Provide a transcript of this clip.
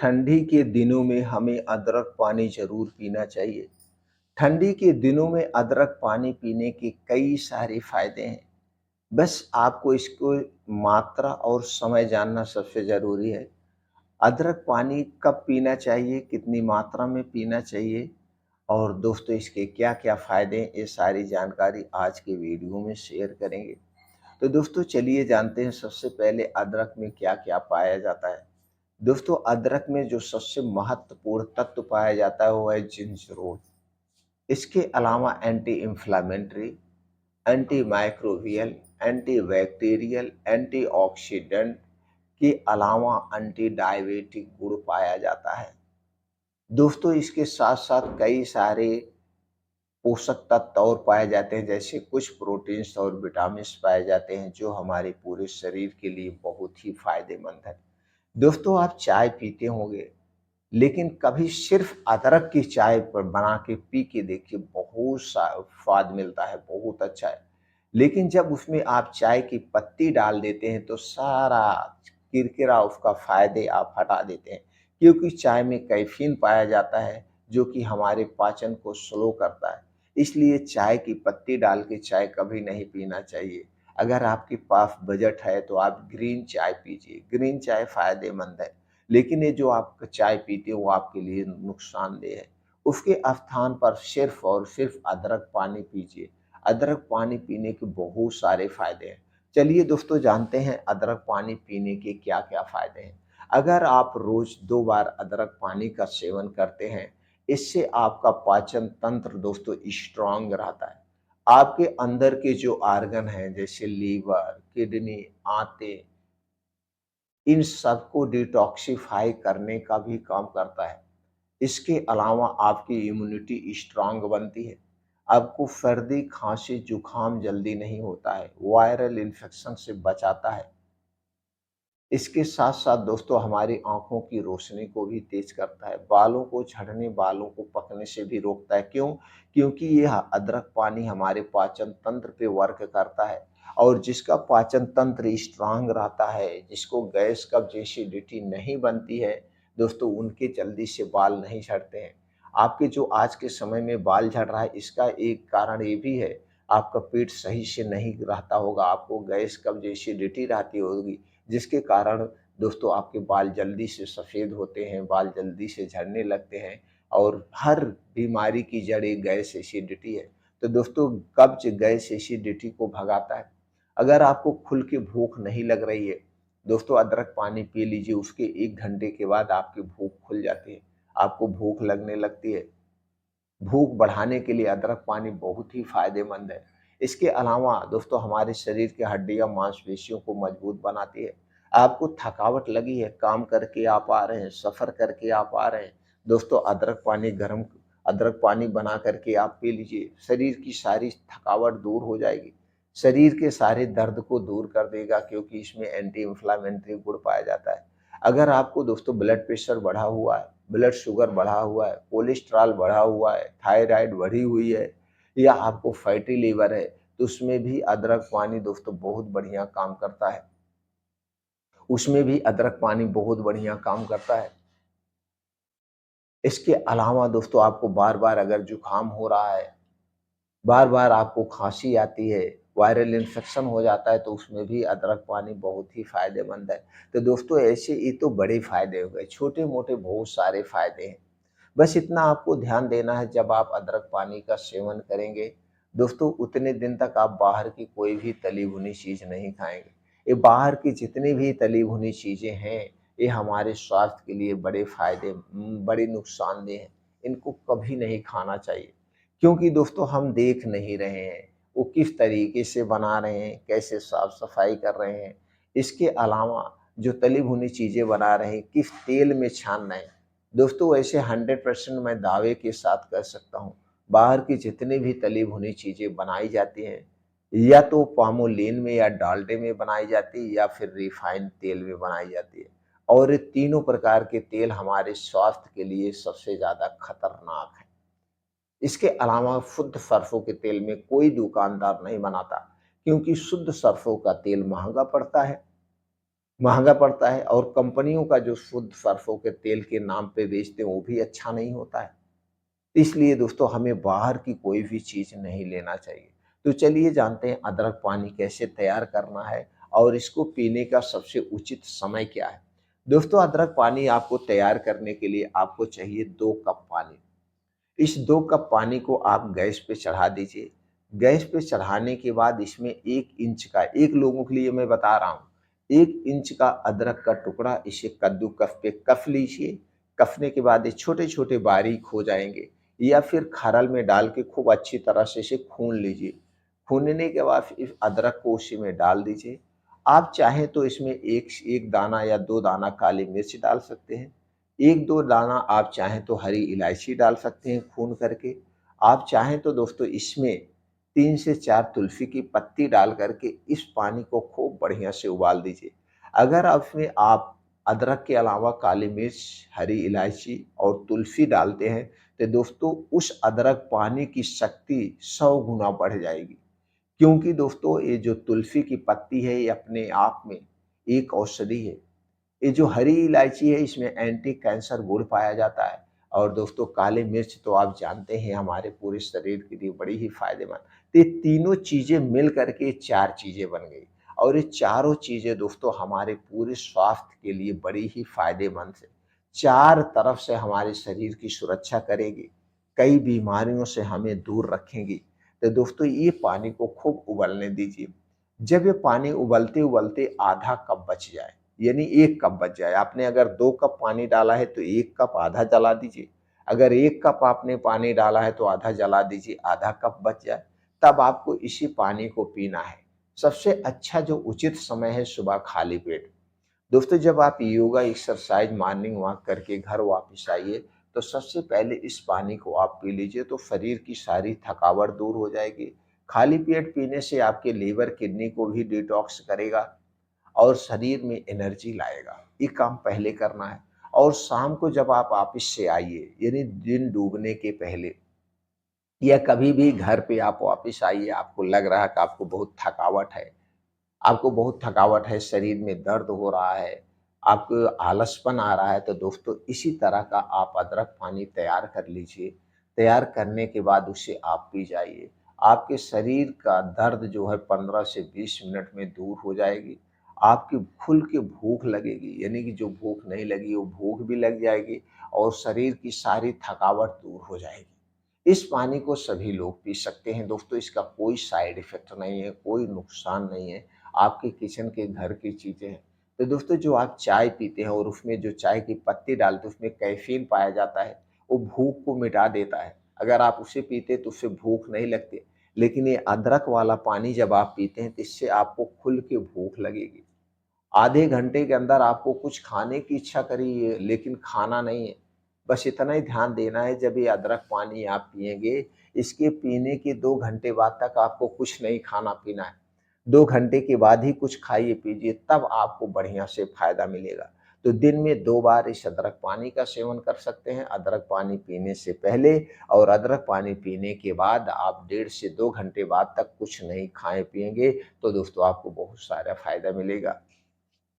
ठंडी के दिनों में हमें अदरक पानी ज़रूर पीना चाहिए। ठंडी के दिनों में अदरक पानी पीने के कई सारे फ़ायदे हैं। बस आपको इसको मात्रा और समय जानना सबसे ज़रूरी है। अदरक पानी कब पीना चाहिए, कितनी मात्रा में पीना चाहिए और दोस्तों इसके क्या-क्या फ़ायदे हैं, ये सारी जानकारी आज के वीडियो में शेयर करेंगे। तो दोस्तों चलिए जानते हैं सबसे पहले अदरक में क्या-क्या पाया जाता है। दोस्तों अदरक में जो सबसे महत्वपूर्ण तत्व पाया जाता है वो है जिंजरोल। इसके अलावा anti inflammatory, anti microbial, anti bacterial, antioxidant के अलावा एंटी डायबिटिक गुण पाया जाता है। दोस्तों इसके साथ साथ कई सारे पोषक तत्व और पाए जाते हैं, जैसे कुछ प्रोटीन्स और विटामिन पाए जाते हैं जो हमारे पूरे शरीर के लिए बहुत ही फायदेमंद है। दोस्तों आप चाय पीते होंगे, लेकिन कभी सिर्फ अदरक की चाय पर बना के पी के देखिए, बहुत सा स्वाद मिलता है, बहुत अच्छा है। लेकिन जब उसमें आप चाय की पत्ती डाल देते हैं तो सारा किरकिरा उसका फ़ायदे आप हटा देते हैं, क्योंकि चाय में कैफ़ीन पाया जाता है जो कि हमारे पाचन को स्लो करता है। इसलिए चाय की पत्ती डाल के चाय कभी नहीं पीना चाहिए। अगर आपके पास बजट है तो आप ग्रीन चाय पीजिए, ग्रीन चाय फ़ायदेमंद है। लेकिन ये जो आप चाय पीते हो वो आपके लिए नुकसानदेह है। उसके स्थान पर सिर्फ़ और सिर्फ़ अदरक पानी पीजिए। अदरक पानी पीने के बहुत सारे फ़ायदे हैं। चलिए दोस्तों जानते हैं अदरक पानी पीने के क्या-क्या फ़ायदे हैं। अगर आप रोज़ 2 बार अदरक पानी का सेवन करते हैं, इससे आपका पाचन तंत्र दोस्तों स्ट्रॉन्ग रहता है। आपके अंदर के जो ऑर्गन हैं जैसे लीवर, किडनी, आंतें, इन सबको डिटॉक्सिफ़ाई करने का भी काम करता है। इसके अलावा आपकी इम्यूनिटी स्ट्रॉन्ग बनती है। आपको सर्दी, खाँसी, जुकाम जल्दी नहीं होता है, वायरल इन्फेक्शन से बचाता है। इसके साथ-साथ दोस्तों हमारी आँखों की रोशनी को भी तेज़ करता है, बालों को झड़ने, बालों को पकने से भी रोकता है। क्यों? क्योंकि यह अदरक पानी हमारे पाचन तंत्र पे वर्क करता है और जिसका पाचन तंत्र स्ट्रॉन्ग रहता है, जिसको गैस, कब्ज़, एसिडिटी नहीं बनती है, दोस्तों उनके जल्दी से बाल नहीं झड़ते हैं। आपके जो आज के समय में बाल झड़ रहा है, इसका एक कारण ये भी है, आपका पेट सही से नहीं रहता होगा, आपको गैस, कब्ज़, एसिडिटी रहती होगी। जिसके कारण दोस्तों आपके बाल जल्दी से सफ़ेद होते हैं, बाल जल्दी से झड़ने लगते हैं और हर बीमारी की जड़ एक गैस एसिडिटी है। तो दोस्तों कब्ज़, गैस, एसिडिटी को भगाता है। अगर आपको खुल के भूख नहीं लग रही है, दोस्तों अदरक पानी पी लीजिए, उसके 1 घंटे के बाद आपकी भूख खुल जाती है, आपको भूख लगने लगती है। भूख बढ़ाने के लिए अदरक पानी बहुत ही फ़ायदेमंद है। इसके अलावा दोस्तों हमारे शरीर की हड्डियाँ, मांसपेशियों को मजबूत बनाती है। आपको थकावट लगी है, काम करके आप आ रहे हैं, सफ़र करके आप आ रहे हैं, दोस्तों अदरक पानी बना करके आप पी लीजिए, शरीर की सारी थकावट दूर हो जाएगी। शरीर के सारे दर्द को दूर कर देगा क्योंकि इसमें एंटी इन्फ्लेमेटरी गुण पाया जाता है। अगर आपको दोस्तों ब्लड प्रेशर बढ़ा हुआ है, ब्लड शुगर बढ़ा हुआ है, कोलेस्ट्रॉल बढ़ा हुआ है, थायराइड बढ़ी हुई है या आपको फैटी लीवर है, तो उसमें भी अदरक पानी दोस्तों बहुत बढ़िया काम करता है। उसमें भी अदरक पानी बहुत बढ़िया काम करता है। इसके अलावा दोस्तों आपको बार-बार अगर जुकाम हो रहा है, बार-बार आपको खाँसी आती है, वायरल इन्फेक्शन हो जाता है, तो उसमें भी अदरक पानी बहुत ही फ़ायदेमंद है। तो दोस्तों ऐसे ये तो बड़े फ़ायदे हो गए, छोटे-मोटे बहुत सारे फ़ायदे हैं। बस इतना आपको ध्यान देना है, जब आप अदरक पानी का सेवन करेंगे, दोस्तों उतने दिन तक आप बाहर की कोई भी तली भुनी चीज़ नहीं खाएँगे। ये बाहर की जितनी भी तली भुनी चीज़ें हैं, ये हमारे स्वास्थ्य के लिए बड़े नुकसानदेह हैं। इनको कभी नहीं खाना चाहिए, क्योंकि दोस्तों हम देख नहीं रहे हैं, वो किस तरीके से बना रहे हैं, कैसे साफ-सफाई कर रहे हैं। इसके अलावा जो तली भुनी चीज़ें बना रहे हैं, किस तेल में छान रहे हैं। दोस्तों वैसे 100% मैं दावे के साथ कह सकता हूँ, बाहर की जितनी भी तली भुनी चीज़ें बनाई जाती हैं, या तो पामोलिन में या डाल्डे में बनाई जाती है या फिर रिफाइंड तेल में बनाई जाती है। और ये तीनों प्रकार के तेल हमारे स्वास्थ्य के लिए सबसे ज़्यादा खतरनाक हैं। इसके अलावा शुद्ध सरसों के तेल में कोई दुकानदार नहीं बनाता, क्योंकि शुद्ध सरसों का तेल महँगा पड़ता है। महँगा पड़ता है और कंपनियों का जो शुद्ध सरसों के तेल के नाम पे बेचते हैं, वो भी अच्छा नहीं होता है। इसलिए दोस्तों हमें बाहर की कोई भी चीज़ नहीं लेना चाहिए। तो चलिए जानते हैं अदरक पानी कैसे तैयार करना है और इसको पीने का सबसे उचित समय क्या है। दोस्तों अदरक पानी आपको तैयार करने के लिए आपको चाहिए 2 कप पानी। इस 2 कप पानी को आप गैस पे चढ़ा दीजिए। गैस पे चढ़ाने के बाद इसमें 1 इंच का 1 लोगों के लिए मैं बता रहा हूँ, 1 इंच का अदरक का टुकड़ा इसे कद्दूकस पे कस लीजिए। कसने के बाद ये छोटे-छोटे बारीक हो जाएँगे या फिर खरल में डाल के खूब अच्छी तरह से इसे खून लीजिए। खूनने के बाद इस अदरक को उसी में डाल दीजिए। आप चाहें तो इसमें 1 दाना या 2 दाना काली मिर्च डाल सकते हैं। 1-2 दाना आप चाहें तो हरी इलायची डाल सकते हैं खून करके। आप चाहें तो दोस्तों इसमें 3 से 4 तुलसी की पत्ती डाल करके इस पानी को खूब बढ़िया से उबाल दीजिए। अगर आप इसमें अदरक के अलावा काली मिर्च, हरी इलायची और तुलसी डालते हैं, तो दोस्तों उस अदरक पानी की शक्ति 100 गुना बढ़ जाएगी। क्योंकि दोस्तों ये जो तुलसी की पत्ती है ये अपने आप में एक औषधि है। ये जो हरी इलायची है इसमें एंटी कैंसर गुण पाया जाता है और दोस्तों काली मिर्च तो आप जानते हैं हमारे पूरे शरीर के लिए बड़ी ही फायदेमंद। तो ये तीनों चीजें मिल करके 4 चीजें बन गई और ये चारों चीजें दोस्तों हमारे पूरे स्वास्थ्य के लिए बड़ी ही फायदेमंद है। 4 तरफ से हमारे शरीर की सुरक्षा करेगी, कई बीमारियों से हमें दूर रखेंगी। तो दोस्तों ये पानी को खूब उबलने दीजिए। जब ये पानी उबलते उबलते आधा कप बच जाए, यानी 1 कप बच जाए, आपने अगर 2 कप पानी डाला है तो 1 कप आधा जला दीजिए। अगर 1 कप आपने पानी डाला है तो आधा जला दीजिए, आधा कप बच जाए, तब आपको इसी पानी को पीना है। सबसे अच्छा जो उचित समय है सुबह खाली पेट। दोस्तों जब आप योगा एक्सरसाइज मॉर्निंग वॉक करके घर वापस आइए, तो सबसे पहले इस पानी को आप पी लीजिए तो शरीर की सारी थकावट दूर हो जाएगी। खाली पेट पीने से आपके लीवर, किडनी को भी डिटॉक्स करेगा और शरीर में एनर्जी लाएगा। ये काम पहले करना है और शाम को जब आप ऑफिस से आइए, यानी दिन डूबने के पहले या कभी भी घर पे आप वापस आइए, आपको लग रहा है कि आपको बहुत थकावट है, शरीर में दर्द हो रहा है, आपको आलसपन आ रहा है, तो दोस्तों इसी तरह का आप अदरक पानी तैयार कर लीजिए। तैयार करने के बाद उसे आप पी जाइए। आपके शरीर का दर्द जो है 15 से 20 मिनट में दूर हो जाएगी। आपकी खुल के भूख लगेगी, यानी कि जो भूख नहीं लगी वो भूख भी लग जाएगी और शरीर की सारी थकावट दूर हो जाएगी। इस पानी को सभी लोग पी सकते हैं दोस्तों, इसका कोई साइड इफ़ेक्ट नहीं है, कोई नुकसान नहीं है, आपके किचन के घर की चीज़ें हैं। तो दोस्तों जो आप चाय पीते हैं और उसमें जो चाय की पत्ती डालते हैं उसमें कैफ़ीन पाया जाता है, वो भूख को मिटा देता है। अगर आप उसे पीते तो उससे भूख नहीं लगती, लेकिन ये अदरक वाला पानी जब आप पीते हैं तो इससे आपको खुल के भूख लगेगी। आधे घंटे के अंदर आपको कुछ खाने की इच्छा करी है, लेकिन खाना नहीं है। बस इतना ही ध्यान देना है जब ये अदरक पानी आप पिएँगे, इसके पीने के 2 घंटे बाद तक आपको कुछ नहीं खाना-पीना है। 2 घंटे के बाद ही कुछ खाइए-पीजिए तब आपको बढ़िया से फ़ायदा मिलेगा। तो दिन में 2 बार इस अदरक पानी का सेवन कर सकते हैं, अदरक पानी पीने से पहले और अदरक पानी पीने के बाद आप 1.5 से 2 घंटे बाद तक कुछ नहीं खाएँ-पिएँगे, तो दोस्तों आपको बहुत सारा फ़ायदा मिलेगा।